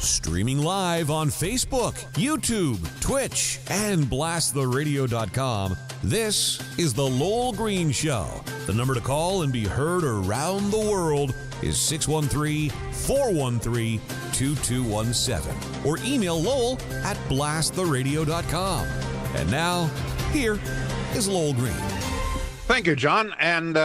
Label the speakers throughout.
Speaker 1: Streaming live on Facebook, YouTube, Twitch, and blasttheradio.com, this is The Lowell Green Show. The number to call and be heard around the world is 613-413-2217. Or email Lowell at blasttheradio.com. And now, here is Lowell Green.
Speaker 2: Thank you, John. And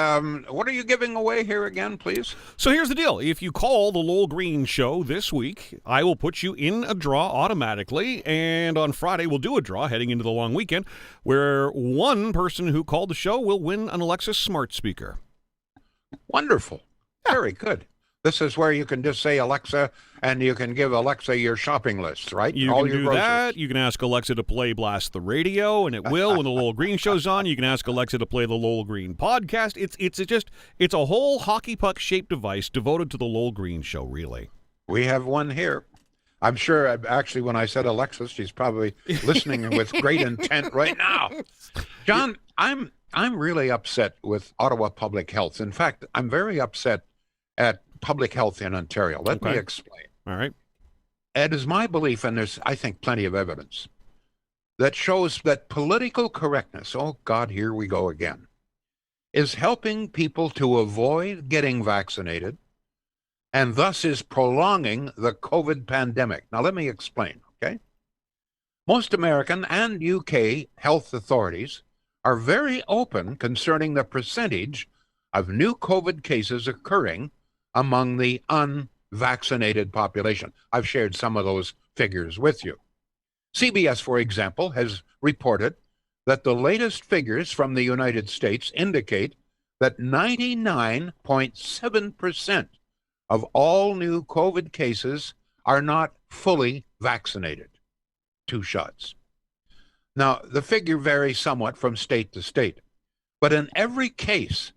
Speaker 2: what are you giving away here again, please?
Speaker 3: So here's the deal. If you call the Lowell Green Show this week, I will put you in a draw automatically. And on Friday, we'll do a draw heading into the long weekend where one person who called the show will win an Alexa smart speaker.
Speaker 2: Wonderful. Very good. This is where you can just say Alexa, and you can give Alexa your shopping list, right?
Speaker 3: You
Speaker 2: All
Speaker 3: can
Speaker 2: your
Speaker 3: do
Speaker 2: groceries.
Speaker 3: that. You can ask Alexa to play Blast the Radio, and it will when the Lowell Green Show's on. You can ask Alexa to play the Lowell Green podcast. It's a whole hockey puck shaped device devoted to the Lowell Green Show. Really,
Speaker 2: we have one here. I'm sure. Actually, when I said Alexa, she's probably listening with great intent right now. John, I'm really upset with Ottawa Public Health. In fact, I'm very upset at public health in Ontario. Let me explain.
Speaker 3: All right.
Speaker 2: It is my belief, and there's, I think, plenty of evidence that shows that political correctness, oh God, here we go again, is helping people to avoid getting vaccinated and thus is prolonging the COVID pandemic. Now, let me explain, okay? Most American and UK health authorities are very open concerning the percentage of new COVID cases occurring among the unvaccinated population. I've shared some of those figures with you. CBS, for example, has reported that the latest figures from the United States indicate that 99.7% of all new COVID cases are not fully vaccinated. 2 shots. Now, the figure varies somewhat from state to state, but in every case,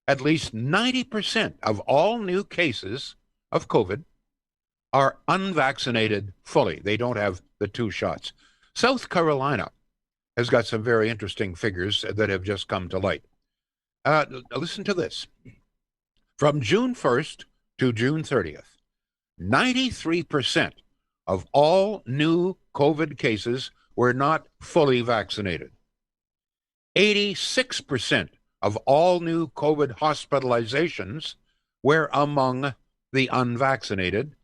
Speaker 2: at least 90% of all new cases of COVID are unvaccinated fully. They don't have the 2 shots. South Carolina has got some very interesting figures that have just come to light. Listen to this. From June 1st to June 30th, 93% of all new COVID cases were not fully vaccinated. 86% of all new COVID hospitalizations were among the unvaccinated,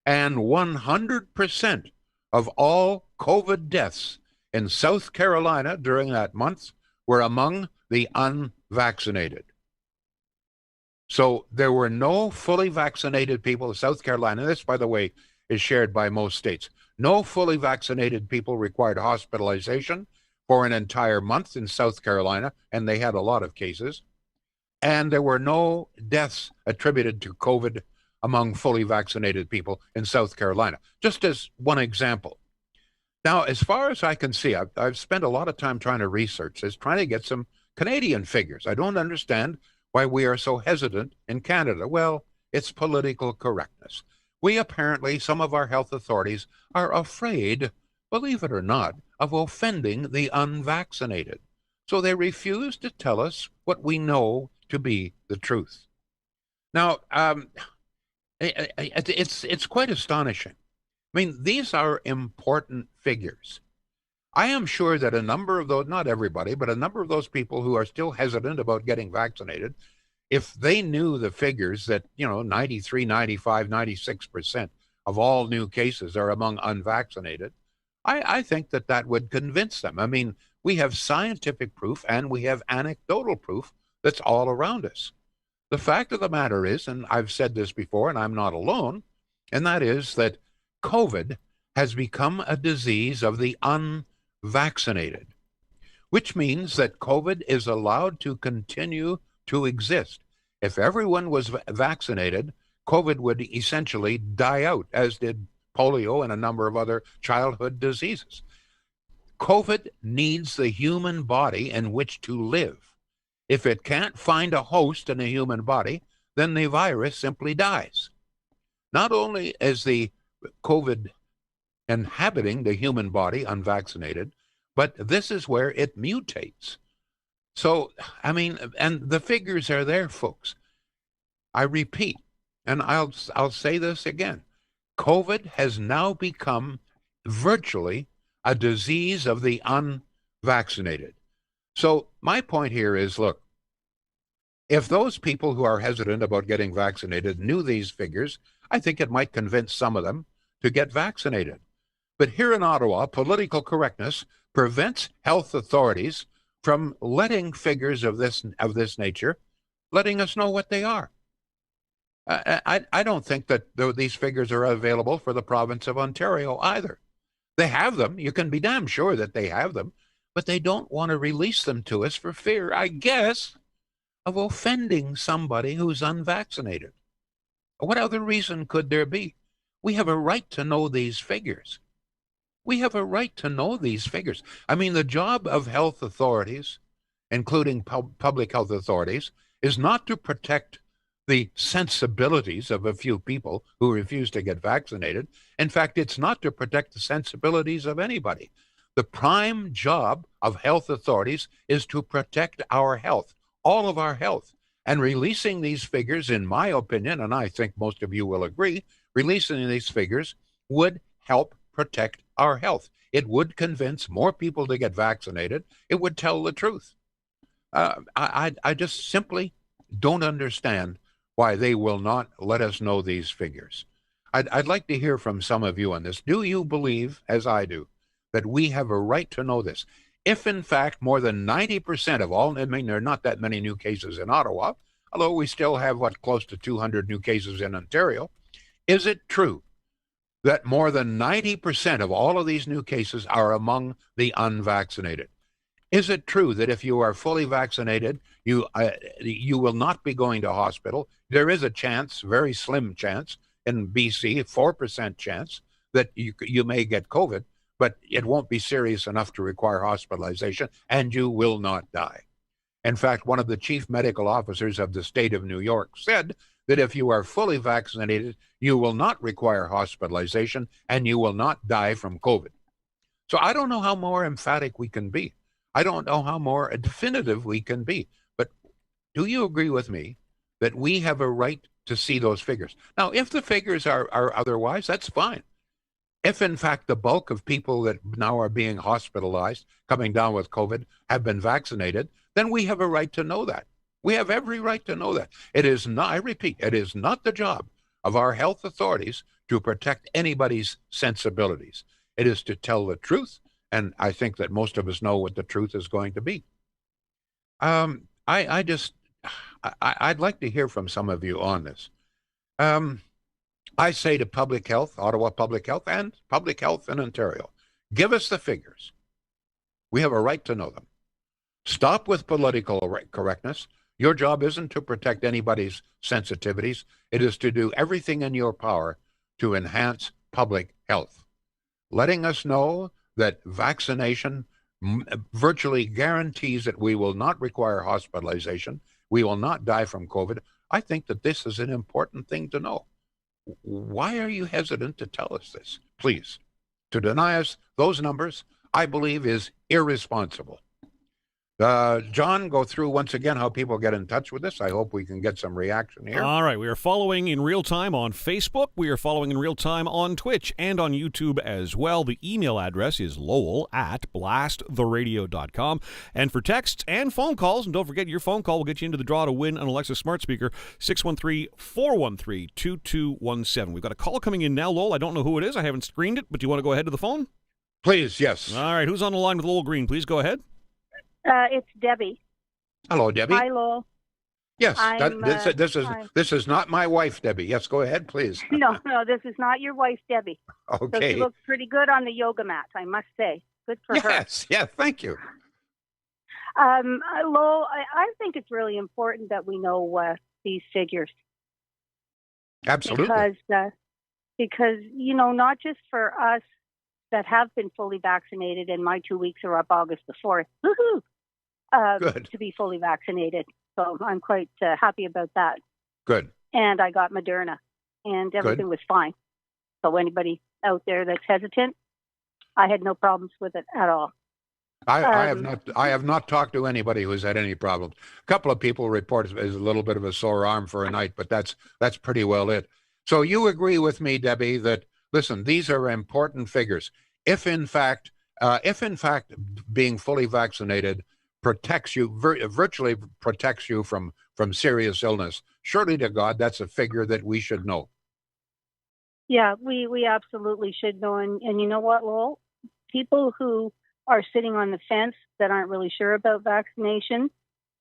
Speaker 2: and 100% of all COVID deaths in South Carolina during that month were among the unvaccinated. So there were no fully vaccinated people in South Carolina. This, by the way, is shared by most states. No fully vaccinated people required hospitalization for an entire month in South Carolina, and they had a lot of cases. And there were no deaths attributed to COVID among fully vaccinated people in South Carolina, just as one example. Now, as far as I can see, I've spent a lot of time trying to research this, trying to get some Canadian figures. I don't understand why we are so hesitant in Canada. Well, it's political correctness. We apparently, some of our health authorities, are afraid, believe it or not, of offending the unvaccinated. So they refuse to tell us what we know to be the truth. Now, it's quite astonishing. I mean, these are important figures. I am sure that a number of those, not everybody, but a number of those people who are still hesitant about getting vaccinated, if they knew the figures that, 93, 95, 96% of all new cases are among unvaccinated, I think that would convince them. I mean, we have scientific proof and we have anecdotal proof that's all around us. The fact of the matter is, and I've said this before, and I'm not alone, and that is that COVID has become a disease of the unvaccinated, which means that COVID is allowed to continue to exist. If everyone was vaccinated, COVID would essentially die out, as did polio and a number of other childhood diseases. COVID needs the human body in which to live. If it can't find a host in a human body, then the virus simply dies. Not only is the COVID inhabiting the human body unvaccinated, but this is where it mutates. So, I mean, and the figures are there, folks. I repeat, and I'll say this again. COVID has now become virtually a disease of the unvaccinated. So my point here is, look, if those people who are hesitant about getting vaccinated knew these figures, I think it might convince some of them to get vaccinated. But here in Ottawa, political correctness prevents health authorities from letting figures of this nature, letting us know what they are. I don't think that these figures are available for the province of Ontario either. They have them. You can be damn sure that they have them, but they don't want to release them to us for fear, I guess, of offending somebody who's unvaccinated. What other reason could there be? We have a right to know these figures. We have a right to know these figures. I mean, the job of health authorities, including public health authorities, is not to protect the sensibilities of a few people who refuse to get vaccinated. In fact, it's not to protect the sensibilities of anybody. The prime job of health authorities is to protect our health, all of our health. And releasing these figures, in my opinion, and I think most of you will agree, releasing these figures would help protect our health. It would convince more people to get vaccinated. It would tell the truth. I just simply don't understand why they will not let us know these figures. I'd like to hear from some of you on this. Do you believe, as I do, that we have a right to know this? If, in fact, more than 90% of all, I mean, there are not that many new cases in Ottawa, although we still have, close to 200 new cases in Ontario, is it true that more than 90% of all of these new cases are among the unvaccinated? Is it true that if you are fully vaccinated, you will not be going to hospital? There is a chance, very slim chance, in BC, 4% chance, that you may get COVID, but it won't be serious enough to require hospitalization, and you will not die. In fact, one of the chief medical officers of the state of New York said that if you are fully vaccinated, you will not require hospitalization, and you will not die from COVID. So I don't know how more emphatic we can be. I don't know how more definitive we can be. But do you agree with me that we have a right to see those figures? Now, if the figures are otherwise, that's fine. If, in fact, the bulk of people that now are being hospitalized, coming down with COVID, have been vaccinated, then we have a right to know that. We have every right to know that. It is not, I repeat, it is not the job of our health authorities to protect anybody's sensibilities. It is to tell the truth, and I think that most of us know what the truth is going to be. I'd like to hear from some of you on this. I say to Public Health, Ottawa Public Health, and Public Health in Ontario, give us the figures. We have a right to know them. Stop with political correctness. Your job isn't to protect anybody's sensitivities. It is to do everything in your power to enhance public health. Letting us know that vaccination virtually guarantees that we will not require hospitalization, we will not die from COVID. I think that this is an important thing to know. Why are you hesitant to tell us this? Please. To deny us those numbers, I believe, is irresponsible. John, go through once again how people get in touch with us. I hope we can get some reaction here.
Speaker 3: All right. We are following in real time on Facebook. We are following in real time on Twitch and on YouTube as well. The email address is lowell@blasttheradio.com. And for texts and phone calls, and don't forget your phone call will get you into the draw to win an Alexa smart speaker, 613-413-2217. We've got a call coming in now, Lowell. I don't know who it is. I haven't screened it, but do you want to go ahead to the phone?
Speaker 2: Please, yes.
Speaker 3: All right. Who's on the line with Lowell Green? Please go ahead.
Speaker 4: It's Debbie.
Speaker 2: Hello, Debbie.
Speaker 4: Hi, Lowell.
Speaker 2: Yes, this is not my wife, Debbie. Yes, go ahead, please.
Speaker 4: No, this is not your wife, Debbie.
Speaker 2: Okay.
Speaker 4: So she looks pretty good on the yoga mat, I must say. Good for her.
Speaker 2: Yes, yeah, thank you.
Speaker 4: Lowell, I think it's really important that we know these figures.
Speaker 2: Absolutely.
Speaker 4: Because not just for us that have been fully vaccinated, and my 2 weeks are up August the 4th. Woohoo!
Speaker 2: Good.
Speaker 4: To be fully vaccinated. So I'm quite happy about that.
Speaker 2: Good.
Speaker 4: And I got Moderna, and everything was fine. So anybody out there that's hesitant, I had no problems with it at all.
Speaker 2: I have not talked to anybody who's had any problems. A couple of people report is a little bit of a sore arm for a night, but that's pretty well it. So you agree with me, Debbie, that, listen, these are important figures. If in fact being fully vaccinated protects you, virtually protects you from serious illness, surely to God, that's a figure that we should know.
Speaker 4: Yeah, we absolutely should know. And you know what, Lowell? People who are sitting on the fence that aren't really sure about vaccination,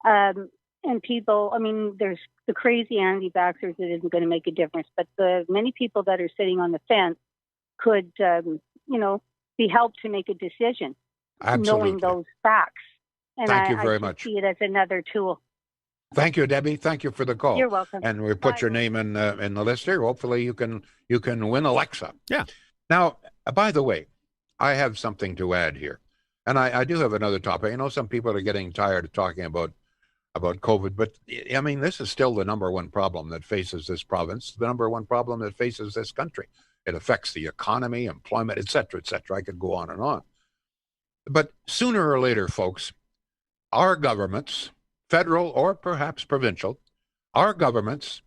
Speaker 4: and people, I mean, there's the crazy anti-vaxxers that isn't going to make a difference, but the many people that are sitting on the fence could, be helped to make a decision,
Speaker 2: Absolutely.
Speaker 4: knowing those facts. And
Speaker 2: Thank you very much.
Speaker 4: See it as another tool.
Speaker 2: Thank you, Debbie. Thank you for the call.
Speaker 4: You're welcome.
Speaker 2: And we put your name in the list here. Hopefully you can win Alexa.
Speaker 3: Yeah.
Speaker 2: Now, by the way, I have something to add here. And I do have another topic. I know some people are getting tired of talking about COVID, but I mean, this is still the number one problem that faces this province, the number one problem that faces this country. It affects the economy, employment, et cetera, et cetera. I could go on and on. But sooner or later, folks, our governments, federal or perhaps provincial, our governments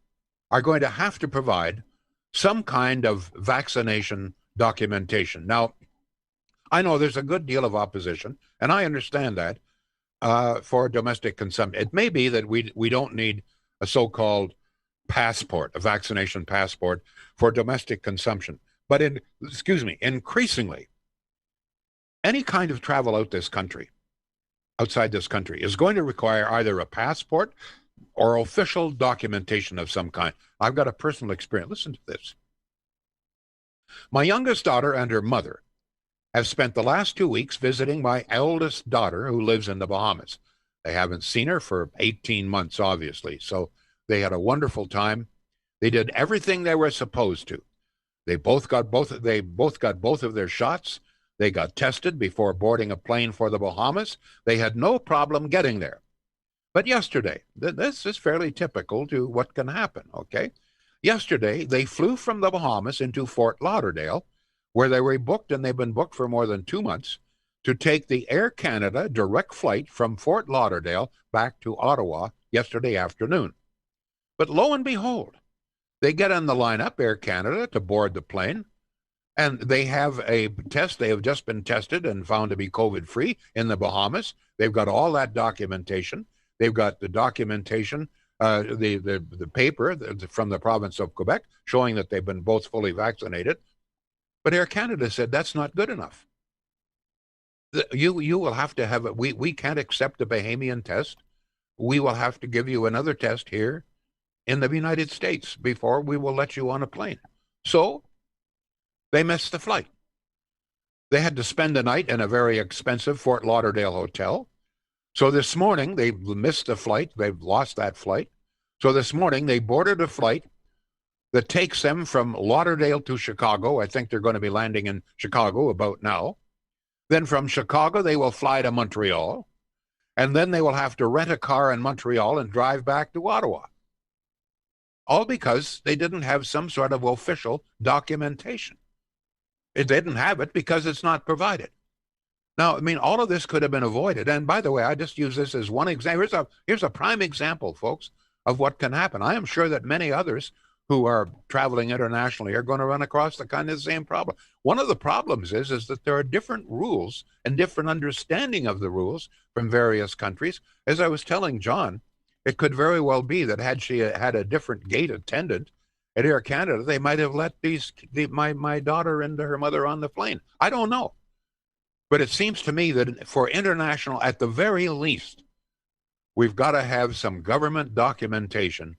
Speaker 2: are going to have to provide some kind of vaccination documentation. Now, I know there's a good deal of opposition, and I understand that, for domestic consumption. It may be that we don't need a so-called passport, a vaccination passport for domestic consumption. But increasingly, any kind of travel outside this country, is going to require either a passport or official documentation of some kind. I've got a personal experience. Listen to this. My youngest daughter and her mother have spent the last 2 weeks visiting my eldest daughter, who lives in the Bahamas. They haven't seen her for 18 months, obviously. So they had a wonderful time. They did everything they were supposed to. They both got both of their shots. They got tested before boarding a plane for the Bahamas. They had no problem getting there. But yesterday, this is fairly typical to what can happen, okay? Yesterday, they flew from the Bahamas into Fort Lauderdale, where they were booked, and they've been booked for more than 2 months, to take the Air Canada direct flight from Fort Lauderdale back to Ottawa yesterday afternoon. But lo and behold, they get on the lineup, Air Canada, to board the plane, and they have a test. They have just been tested and found to be COVID-free in the Bahamas. They've got all that documentation. They've got the documentation, the paper from the province of Quebec showing that they've been both fully vaccinated. But Air Canada said that's not good enough. You will have to have it. We can't accept the Bahamian test. We will have to give you another test here in the United States before we will let you on a plane. So they missed the flight. They had to spend the night in a very expensive Fort Lauderdale hotel. So this morning, they missed the flight. They've lost that flight. So this morning, they boarded a flight that takes them from Lauderdale to Chicago. I think they're going to be landing in Chicago about now. Then from Chicago, they will fly to Montreal. And then they will have to rent a car in Montreal and drive back to Ottawa. All because they didn't have some sort of official documentation. They didn't have it because it's not provided. Now, I mean, all of this could have been avoided. And by the way, I just use this as one example. Here's a prime example, folks, of what can happen. I am sure that many others who are traveling internationally are going to run across the kind of the same problem. One of the problems is that there are different rules and different understanding of the rules from various countries. As I was telling John, it could very well be that had she had a different gate attendant at Air Canada, they might have let my daughter and her mother on the plane. I don't know. But it seems to me that for international, at the very least, we've got to have some government documentation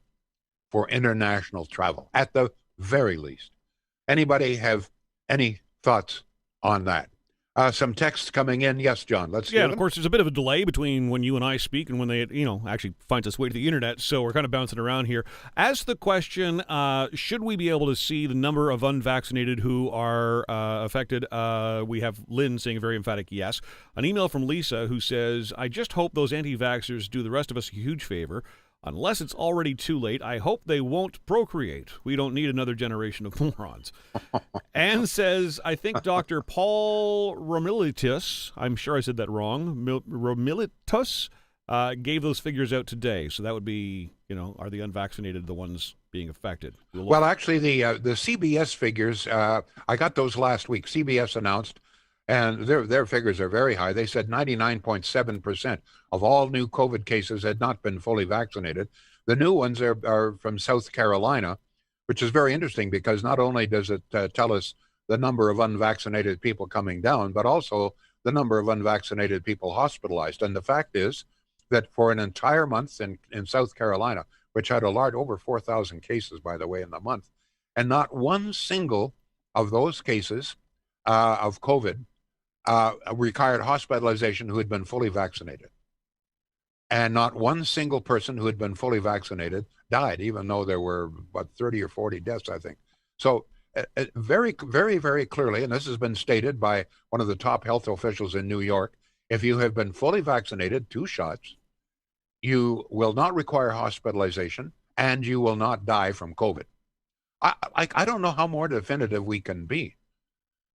Speaker 2: for international travel, at the very least. Anybody have any thoughts on that? Some texts coming in. Yes, John, let's
Speaker 3: Yeah, and of course, there's a bit of a delay between when you and I speak and when they, actually finds its way to the internet, so we're kind of bouncing around here. As the question, should we be able to see the number of unvaccinated who are affected? We have Lynn saying a very emphatic yes. An email from Lisa who says, I just hope those anti-vaxxers do the rest of us a huge favor. Unless it's already too late, I hope they won't procreate. We don't need another generation of morons. Anne says, I think Dr. Paul Romilitus, I'm sure I said that wrong, Romilitus, gave those figures out today. So that would be, are the unvaccinated the ones being affected.
Speaker 2: Well, actually, the CBS figures, I got those last week. CBS announced, and their figures are very high. They said 99.7% of all new COVID cases had not been fully vaccinated. The new ones are from South Carolina, which is very interesting because not only does it tell us the number of unvaccinated people coming down, but also the number of unvaccinated people hospitalized. And the fact is that for an entire month in South Carolina, which had a large, over 4,000 cases, by the way, in the month, and not one single of those cases of COVID required hospitalization who had been fully vaccinated. And not one single person who had been fully vaccinated died, even though there were about 30 or 40 deaths, I think. So very, very, very clearly, and this has been stated by one of the top health officials in New York, if you have been fully vaccinated, 2 shots, you will not require hospitalization and you will not die from COVID. I don't know how more definitive we can be.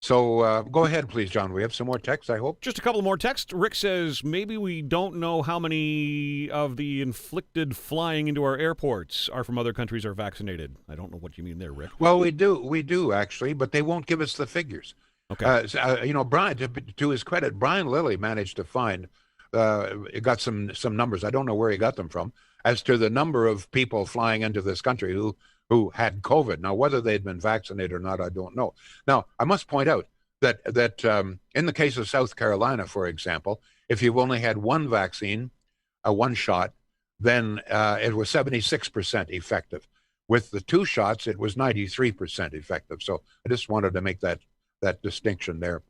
Speaker 2: So go ahead, please, John. We have some more text, I hope.
Speaker 3: Just a couple more texts. Rick says, maybe we don't know how many of the inflicted flying into our airports are from other countries or vaccinated. I don't know what you mean there, Rick.
Speaker 2: Well, we do actually, but they won't give us the figures.
Speaker 3: Okay.
Speaker 2: Brian, to his credit, Brian Lilly managed to find, got some numbers. I don't know where he got them from, as to the number of people flying into this country who had COVID. Now, whether they'd been vaccinated or not, I don't know. Now, I must point out that in the case of South Carolina, for example, if you've only had one vaccine, one shot, then it was 76% effective. With the 2 shots, it was 93% effective. So I just wanted to make that distinction there.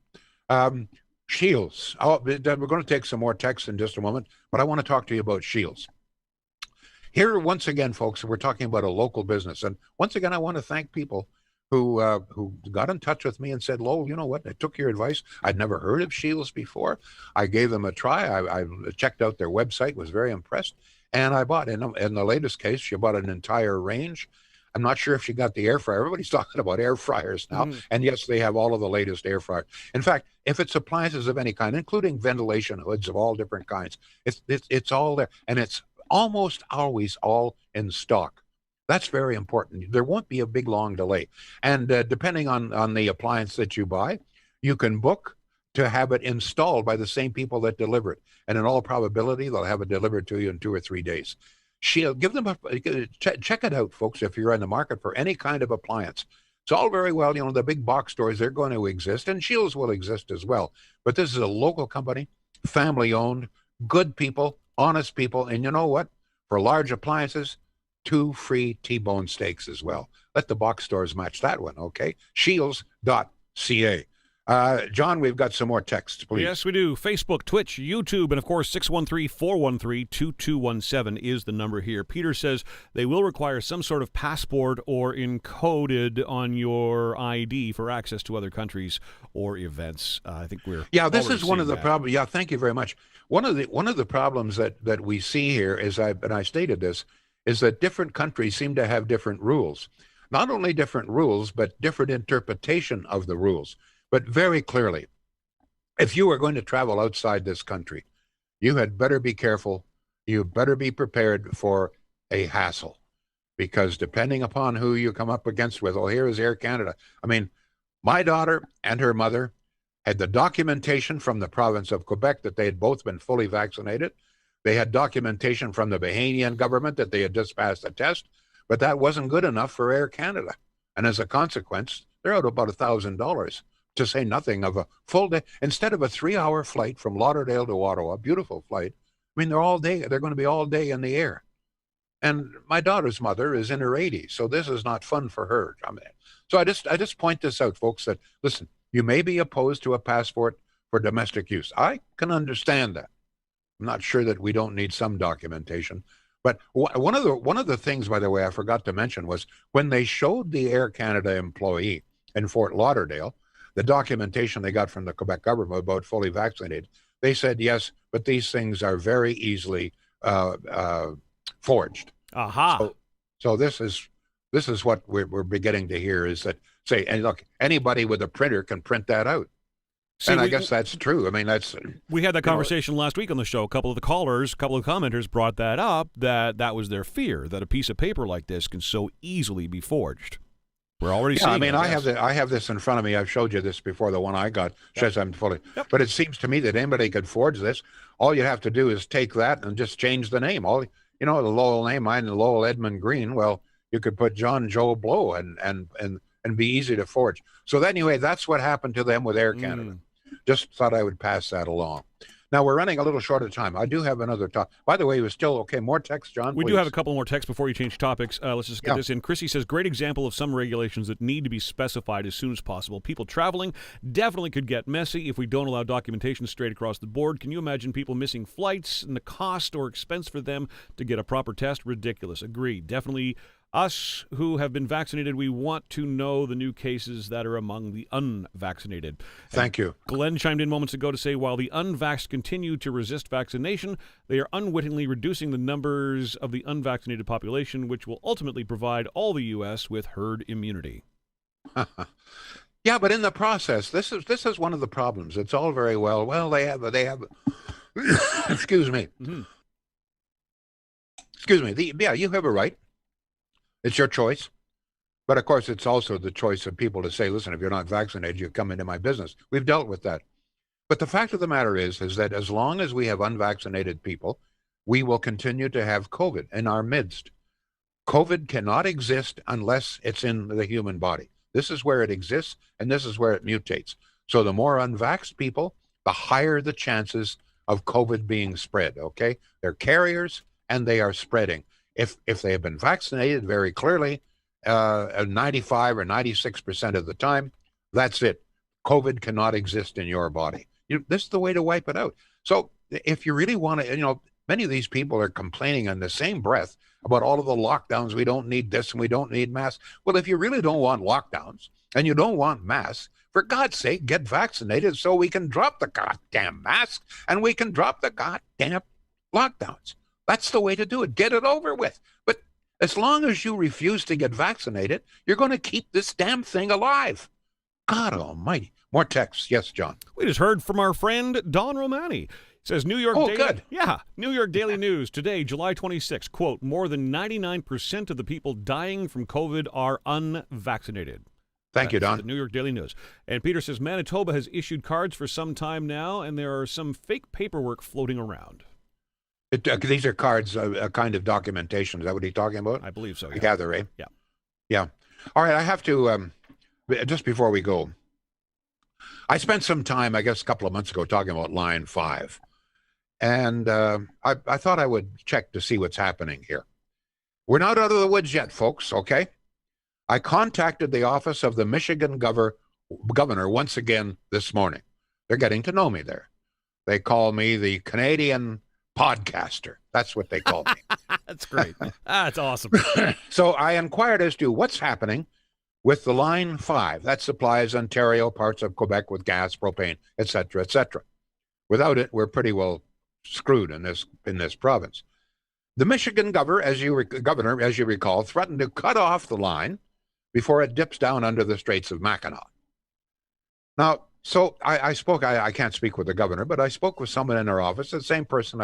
Speaker 2: Shields. We're going to take some more text in just a moment, but I want to talk to you about Shields. Here, once again, folks, we're talking about a local business. And once again, I want to thank people who got in touch with me and said, Lowell, you know what? I took your advice. I'd never heard of Shields before. I gave them a try. I checked out their website, was very impressed. And I bought, in the latest case, she bought an entire range. I'm not sure if she got the air fryer. Everybody's talking about air fryers now. And yes, they have all of the latest air fryers. In fact, if it's appliances of any kind, including ventilation hoods of all different kinds, it's all there. And it's almost always all in stock. That's very important. There won't be a big, long delay. And depending on the appliance that you buy, you can book to have it installed by the same people that deliver it. And in all probability, they'll have it delivered to you in 2 or 3 days. Give them check it out, folks, if you're in the market for any kind of appliance. It's all very well, the big box stores, they're going to exist, and Shields will exist as well. But this is a local company, family-owned, good people, honest people, and you know what? For large appliances, 2 free T-bone steaks as well. Let the box stores match that one, okay? Shields.ca. John, we've got some more texts, please.
Speaker 3: Yes, we do. Facebook, Twitch, YouTube, and of course, 613-413-2217 is the number here. Peter says they will require some sort of passport or encoded on your ID for access to other countries or events. I think we're
Speaker 2: this is one of the problems. Yeah, thank you very much. One of the problems that we see here is, I stated this, is that different countries seem to have different rules. Not only different rules, but different interpretation of the rules. But very clearly, if you are going to travel outside this country, you had better be careful. You better be prepared for a hassle, because depending upon who you come up against with, here is Air Canada. I mean, my daughter and her mother had the documentation from the province of Quebec that they had both been fully vaccinated. They had documentation from the Bahamian government that they had just passed a test, but that wasn't good enough for Air Canada. And as a consequence, they're out about $1,000. To say nothing of a full day, instead of a 3-hour flight from Lauderdale to Ottawa, beautiful flight. I mean, they're going to be all day in the air. And my daughter's mother is in her 80s, so this is not fun for her. I mean, so I just point this out, folks, that, listen, you may be opposed to a passport for domestic use. I can understand that. I'm not sure that we don't need some documentation. But one of the things, by the way, I forgot to mention was when they showed the Air Canada employee in Fort Lauderdale the documentation they got from the Quebec government about fully vaccinated, they said, yes, but these things are very easily forged.
Speaker 3: Aha.
Speaker 2: So this is what we're beginning to hear, is that, and look, anybody with a printer can print that out.
Speaker 3: See,
Speaker 2: And I guess that's true. I mean, that's
Speaker 3: we had that
Speaker 2: you know,
Speaker 3: conversation last week on the show. A couple of the commenters brought that up, that was their fear, that a piece of paper like this can so easily be forged. We're already seeing
Speaker 2: I mean,
Speaker 3: it,
Speaker 2: I have this in front of me. I've showed you this before. The one I got says I'm fully.
Speaker 3: Yep.
Speaker 2: But it seems to me that anybody could forge this. All you have to do is take that and just change the name. The Lowell name, mine, Lowell Edmund Green. Well, you could put John Joe Blow and be easy to forge. So anyway, that's what happened to them with Air Canada. Just thought I would pass that along. Now, we're running a little short of time. I do have another talk. By the way, it was still okay. More text, John,
Speaker 3: We
Speaker 2: please.
Speaker 3: do have a couple more texts before you change topics. Let's just get this in. Chrissy says, great example of some regulations that need to be specified as soon as possible. People traveling definitely could get messy if we don't allow documentation straight across the board. Can you imagine people missing flights and the cost or expense for them to get a proper test? Ridiculous. Agreed. Definitely. Us who have been vaccinated, we want to know the new cases that are among the unvaccinated.
Speaker 2: Thank you.
Speaker 3: Glenn chimed in moments ago to say, while the unvaxxed continue to resist vaccination, they are unwittingly reducing the numbers of the unvaccinated population, which will ultimately provide all the U.S. with herd immunity.
Speaker 2: Yeah, but in the process, this is one of the problems. It's all very well. Well, they have. Excuse me.
Speaker 3: Mm-hmm.
Speaker 2: Excuse me. You have a right. It's your choice. But of course, it's also the choice of people to say, listen, if you're not vaccinated, you come into my business. We've dealt with that. But the fact of the matter is that as long as we have unvaccinated people, we will continue to have COVID in our midst. COVID cannot exist unless it's in the human body. This is where it exists, and this is where it mutates. So the more unvaxxed people, the higher the chances of COVID being spread, okay? They're carriers, and they are spreading. If they have been vaccinated very clearly, 95 or 96% of the time, that's it. COVID cannot exist in your body. This is the way to wipe it out. So if you really want to, many of these people are complaining in the same breath about all of the lockdowns. We don't need this and we don't need masks. Well, if you really don't want lockdowns and you don't want masks, for God's sake, get vaccinated so we can drop the goddamn masks and we can drop the goddamn lockdowns. That's the way to do it. Get it over with. But as long as you refuse to get vaccinated, you're going to keep this damn thing alive. God almighty. More texts. Yes, John.
Speaker 3: We just heard from our friend Don Romani. It says New York Daily.
Speaker 2: Good.
Speaker 3: Yeah, New York Daily News today, July 26, quote, more than 99% of the people dying from COVID are unvaccinated.
Speaker 2: Thank you, Don.
Speaker 3: The New York Daily News. And Peter says Manitoba has issued cards for some time now, and there are some fake paperwork floating around.
Speaker 2: These are cards, a kind of documentation. Is that what he's talking about?
Speaker 3: I believe so.
Speaker 2: I gather, eh?
Speaker 3: Yeah.
Speaker 2: Yeah. All right. I have to, just before we go, I spent some time, I guess, a couple of months ago talking about Line 5. And I thought I would check to see what's happening here. We're not out of the woods yet, folks, okay? I contacted the office of the Michigan governor once again this morning. They're getting to know me there. They call me the Canadian podcaster. That's what they call me.
Speaker 3: That's great. That's awesome.
Speaker 2: So I inquired as to what's happening with the Line 5. That supplies Ontario, parts of Quebec with gas, propane, et cetera, et cetera. Without it, we're pretty well screwed in this province. The Michigan governor, as you recall, threatened to cut off the line before it dips down under the Straits of Mackinac. Now, so I spoke, I can't speak with the governor, but I spoke with someone in her office, the same person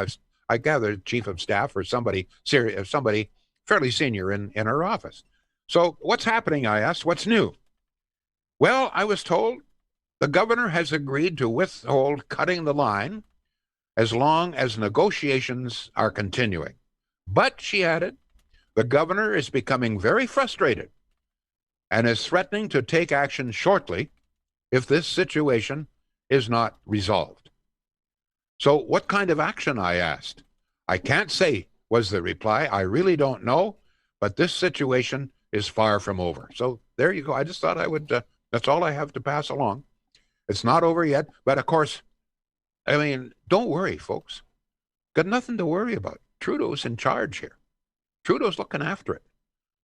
Speaker 2: I gathered, chief of staff or somebody fairly senior in her office. So what's happening, I asked, what's new? Well, I was told the governor has agreed to withhold cutting the line as long as negotiations are continuing. But, she added, the governor is becoming very frustrated and is threatening to take action shortly if this situation is not resolved. So what kind of action, I asked? I can't say, was the reply. I really don't know, but this situation is far from over. So there you go. I just thought I would, that's all I have to pass along. It's not over yet, but of course, I mean, don't worry, folks. Got nothing to worry about. Trudeau's in charge here. Trudeau's looking after it.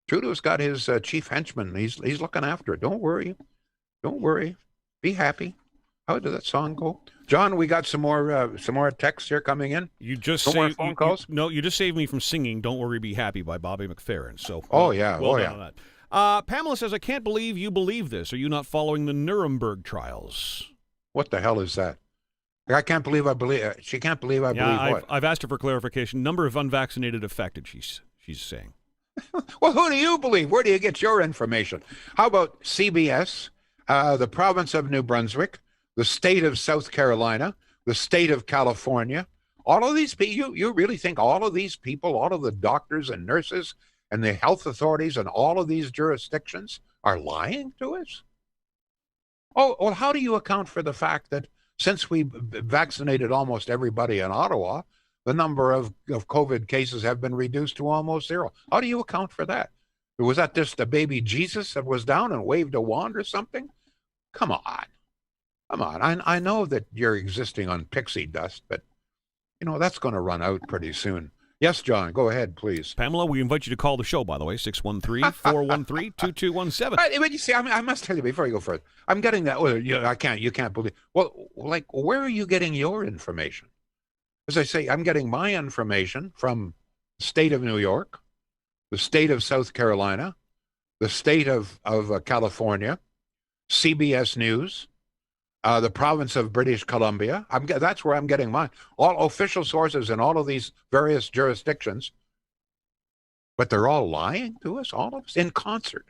Speaker 2: Trudeau's got his chief henchman. He's looking after it. Don't worry. Don't worry. Be happy. How did that song go? John, we got some more texts here coming in.
Speaker 3: You just
Speaker 2: no more phone calls?
Speaker 3: You just saved me from singing "Don't Worry, Be Happy" by Bobby McFerrin. So,
Speaker 2: well done
Speaker 3: on that. Pamela says, "I can't believe you believe this. Are you not following the Nuremberg trials?"
Speaker 2: What the hell is that? I can't believe I believe. She can't believe I believe what?
Speaker 3: I've asked her for clarification. Number of unvaccinated affected, she's saying.
Speaker 2: Well, who do you believe? Where do you get your information? How about CBS, the province of New Brunswick, the state of South Carolina, the state of California? All of these people, you really think all of these people, all of the doctors and nurses and the health authorities and all of these jurisdictions are lying to us? Oh, well, how do you account for the fact that since we vaccinated almost everybody in Ottawa, the number of COVID cases have been reduced to almost zero? How do you account for that? Was that just a baby Jesus that was down and waved a wand or something? Come on. Come on. I know that you're existing on pixie dust, but, that's going to run out pretty soon. Yes, John, go ahead, please.
Speaker 3: Pamela, we invite you to call the show, by the way, 613-413-2217.
Speaker 2: But you see, I must tell you before you go further, I'm getting that. Well, you can't believe. Well, where are you getting your information? As I say, I'm getting my information from the state of New York, the state of South Carolina, the state of California, CBS News, the province of British Columbia. That's where I'm getting mine. All official sources in all of these various jurisdictions. But they're all lying to us, all of us, in concert.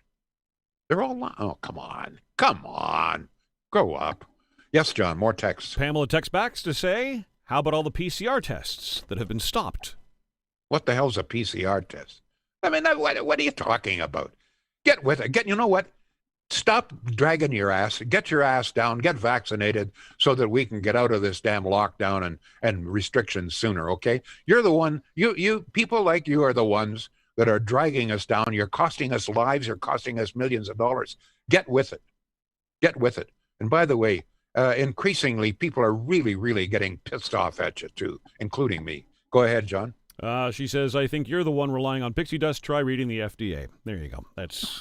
Speaker 2: They're all lying. Oh, come on. Come on. Grow up. Yes, John, more texts.
Speaker 3: Pamela texts back to say, how about all the PCR tests that have been stopped?
Speaker 2: What the hell's a PCR test? I mean, what are you talking about? Get with it. You know what? Stop dragging your ass. Get your ass down. Get vaccinated so that we can get out of this damn lockdown and restrictions sooner, okay? You're the one, you people like you are the ones that are dragging us down. You're costing us lives. You're costing us millions of dollars. Get with it. Get with it. And by the way, increasingly, people are really, really getting pissed off at you, too, including me. Go ahead, John.
Speaker 3: She says, I think you're the one relying on pixie dust. Try reading the FDA. There you go. That's.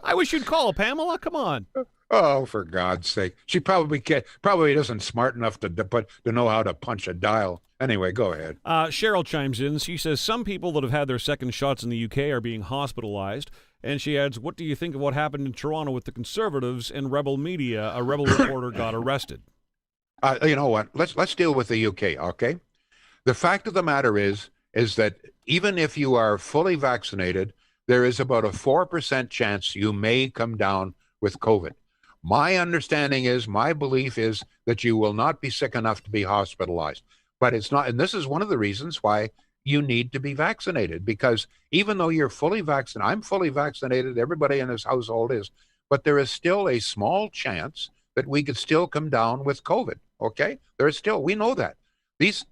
Speaker 3: I wish you'd call, Pamela. Come on.
Speaker 2: Oh, for God's sake. She probably isn't smart enough to know how to punch a dial. Anyway, go ahead.
Speaker 3: Cheryl chimes in. She says, some people that have had their second shots in the UK are being hospitalized. And she adds, what do you think of what happened in Toronto with the Conservatives and Rebel Media? A Rebel reporter got arrested.
Speaker 2: You know what? Let's deal with the UK, okay? The fact of the matter is that even if you are fully vaccinated, there is about a 4% chance you may come down with COVID. My belief is that you will not be sick enough to be hospitalized. But it's not, and this is one of the reasons why you need to be vaccinated, because even though you're fully vaccinated, I'm fully vaccinated, everybody in this household is, but there is still a small chance that we could still come down with COVID, okay? There is still, we know that. These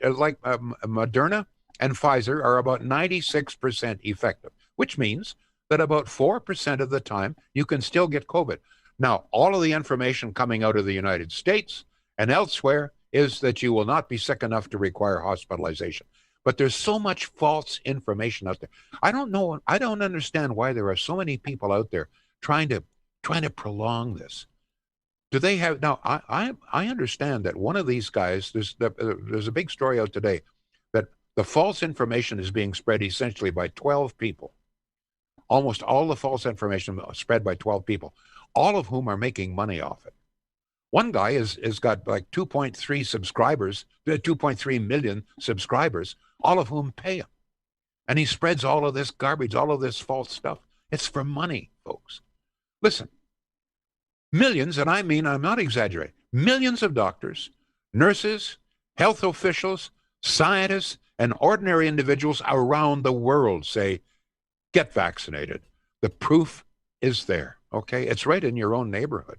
Speaker 2: like Moderna and Pfizer are about 96% effective, which means that about 4% of the time you can still get COVID. Now, all of the information coming out of the United States and elsewhere is that you will not be sick enough to require hospitalization. But there's so much false information out there. I don't know. I don't understand why there are so many people out there trying to prolong this. Do they have now? I understand that one of these guys. There's a big story out today that the false information is being spread essentially by 12 people. Almost all the false information spread by 12 people, all of whom are making money off it. One guy has got like 2.3 million subscribers, all of whom pay him, and he spreads all of this garbage, all of this false stuff. It's for money, folks. Listen. Millions, and I mean, I'm not exaggerating, millions of doctors, nurses, health officials, scientists, and ordinary individuals around the world say, get vaccinated. The proof is there, okay? It's right in your own neighborhood.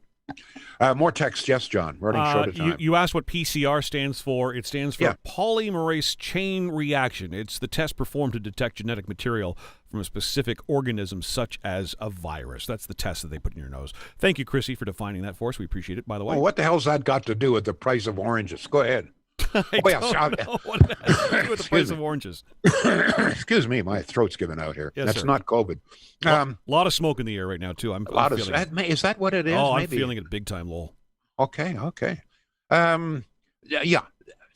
Speaker 2: More text. Yes, John. Running short of time.
Speaker 3: You asked what PCR stands for. It stands for polymerase chain reaction. It's the test performed to detect genetic material from a specific organism, such as a virus. That's the test that they put in your nose. Thank you, Chrissy, for defining that for us. We appreciate it, by the way.
Speaker 2: Oh, what the hell's that got to do with the price of oranges? Go ahead.
Speaker 3: I don't know what it has to do with the price of oranges.
Speaker 2: Excuse me, my throat's giving out here.
Speaker 3: Yes,
Speaker 2: That's
Speaker 3: sir.
Speaker 2: not COVID.
Speaker 3: A lot of smoke in the air right now, too.
Speaker 2: Is that what it is?
Speaker 3: Oh,
Speaker 2: Maybe.
Speaker 3: I'm feeling it big time, Lowell.
Speaker 2: Okay. Yeah.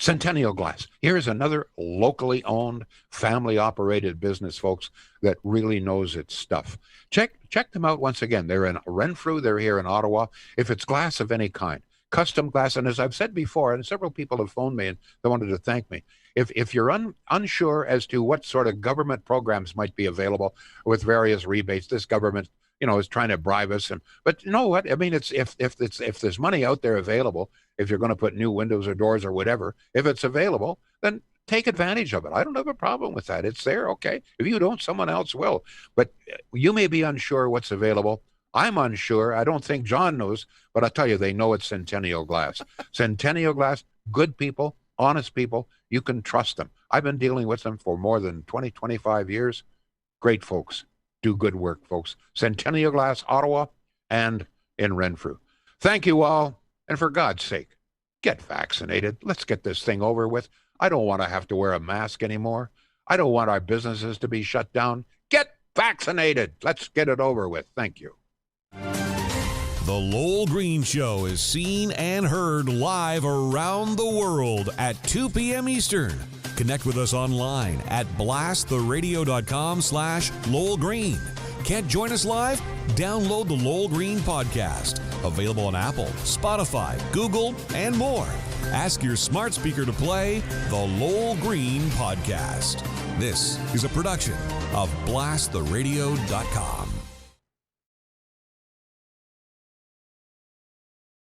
Speaker 2: Centennial Glass. Here's another locally owned, family-operated business, folks, that really knows its stuff. Check them out once again. They're in Renfrew. They're here in Ottawa. If it's glass of any kind, custom glass, and as I've said before, and several people have phoned me and they wanted to thank me. If you're unsure as to what sort of government programs might be available with various rebates, this government, is trying to bribe us. But you know what? I mean, if there's money out there available, if you're going to put new windows or doors or whatever, if it's available, then take advantage of it. I don't have a problem with that. It's there, okay? If you don't, someone else will. But you may be unsure what's available. I'm unsure. I don't think John knows, but I'll tell you, they know it's Centennial Glass. Centennial Glass, good people, honest people. You can trust them. I've been dealing with them for more than 20, 25 years. Great folks. Do good work, folks. Centennial Glass, Ottawa, and in Renfrew. Thank you all. And for God's sake, get vaccinated. Let's get this thing over with. I don't want to have to wear a mask anymore. I don't want our businesses to be shut down. Get vaccinated. Let's get it over with. Thank you.
Speaker 1: The Lowell Green Show is seen and heard live around the world at 2 p.m. Eastern. Connect with us online at blasttheradio.com/Lowell Green. Can't join us live? Download the Lowell Green podcast. Available on Apple, Spotify, Google, and more. Ask your smart speaker to play the Lowell Green podcast. This is a production of blasttheradio.com.